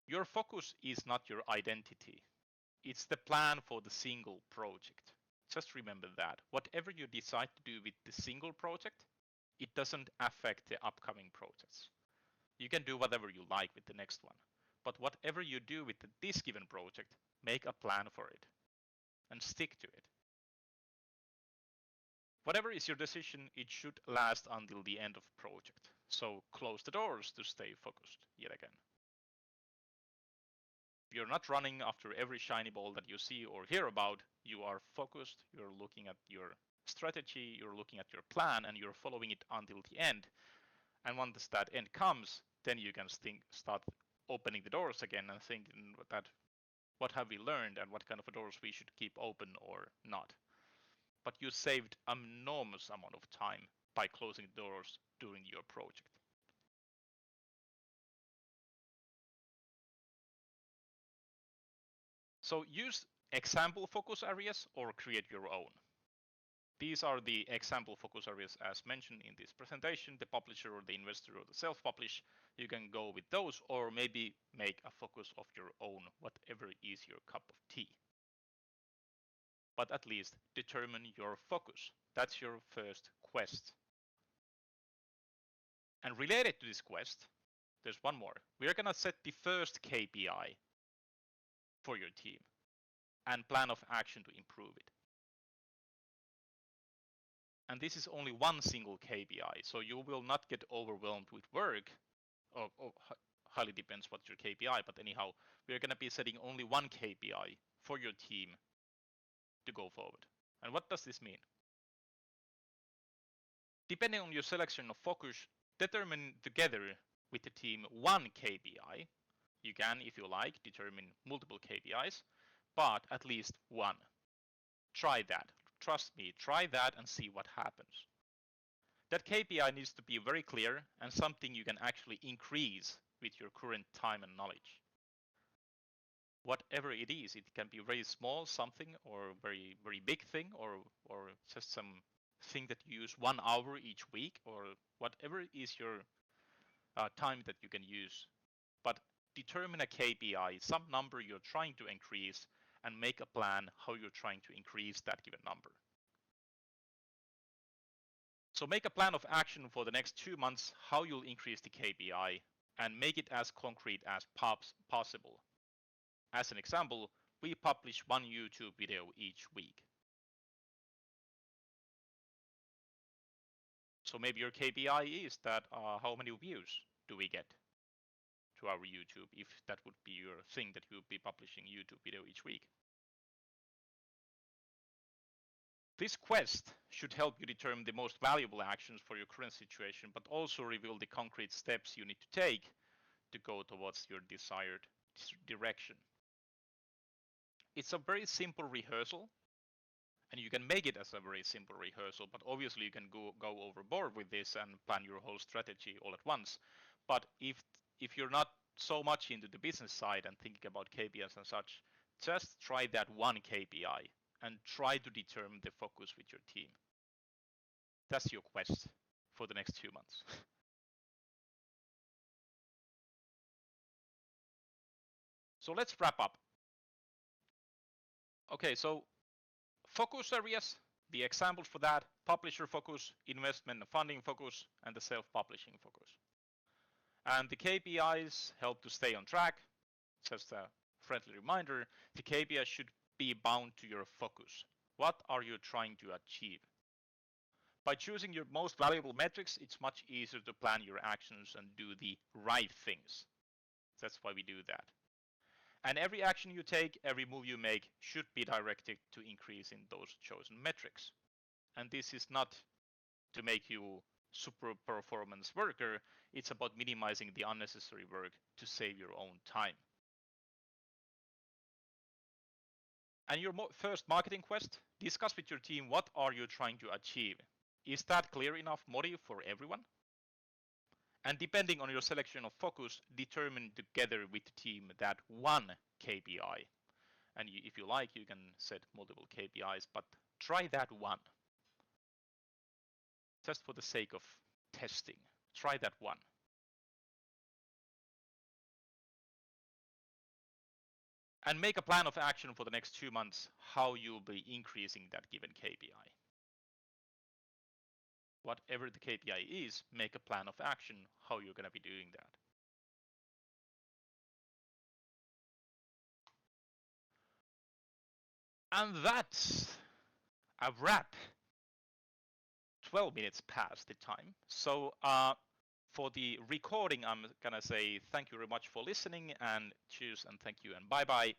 Your focus is not your identity. It's the plan for the single project. Just remember that. Whatever you decide to do with the single project, it doesn't affect the upcoming projects. You can do whatever you like with the next one. But whatever you do with this given project, make a plan for it and stick to it. Whatever is your decision, it should last until the end of the project. So close the doors to stay focused yet again. You're not running after every shiny ball that you see or hear about. You are focused. You're looking at your strategy. You're looking at your plan and you're following it until the end. And once that end comes, then you can start opening the doors again and thinking that what have we learned and what kind of doors we should keep open or not. But you saved an enormous amount of time by closing doors during your project. So use example focus areas or create your own. These are the example focus areas as mentioned in this presentation, the publisher or the investor or the self-publish. You can go with those or maybe make a focus of your own, whatever is your cup of tea. But at least determine your focus. That's your first quest. And related to this quest, there's one more. We're gonna set the first KPI for your team and plan of action to improve it. And this is only one single KPI, so you will not get overwhelmed with work. Or highly depends what's your KPI, but anyhow, we're gonna be setting only one KPI for your team to go forward. And what does this mean? Depending on your selection of focus, determine together with the team one KPI. You can, if you like, determine multiple KPIs, but at least one. Try that. Trust me, try that and see what happens. That KPI needs to be very clear and something you can actually increase with your current time and knowledge. Whatever it is, it can be very small something or very, very big thing or just some thing that you use 1 hour each week or whatever is your time that you can use. But determine a KPI, some number you're trying to increase, and make a plan how you're trying to increase that given number. So make a plan of action for the next 2 months, how you'll increase the KPI, and make it as concrete as possible. As an example, we publish one YouTube video each week. So maybe your KPI is that how many views do we get to our YouTube, if that would be your thing that you'll be publishing YouTube video each week. This quest should help you determine the most valuable actions for your current situation, but also reveal the concrete steps you need to take to go towards your desired direction. It's a very simple rehearsal, and you can make it as a very simple rehearsal, but obviously you can go overboard with this and plan your whole strategy all at once. But if you're not so much into the business side and thinking about KPIs and such, Just try that one KPI and try to determine the focus with your team. That's your quest for the next 2 months. So let's wrap up. Okay, so focus areas, the examples for that: publisher focus, investment and funding focus, and the self-publishing focus. And the KPIs help to stay on track. Just a friendly reminder, the KPIs should be bound to your focus. What are you trying to achieve? By choosing your most valuable metrics, it's much easier to plan your actions and do the right things. That's why we do that. And every action you take, every move you make should be directed to increasing those chosen metrics. And this is not to make you super performance worker, it's about minimizing the unnecessary work to save your own time. And your first marketing quest, discuss with your team what are you trying to achieve. Is that clear enough motive for everyone? And depending on your selection of focus, determine together with the team that one KPI. And if you like, you can set multiple KPIs, but try that one. Just for the sake of testing, try that one. And make a plan of action for the next 2 months, how you'll be increasing that given KPI. Whatever the KPI is, make a plan of action, how you're going to be doing that. And that's a wrap. 12 minutes past the time. So for the recording, I'm going to say thank you very much for listening, and cheers and thank you and bye-bye.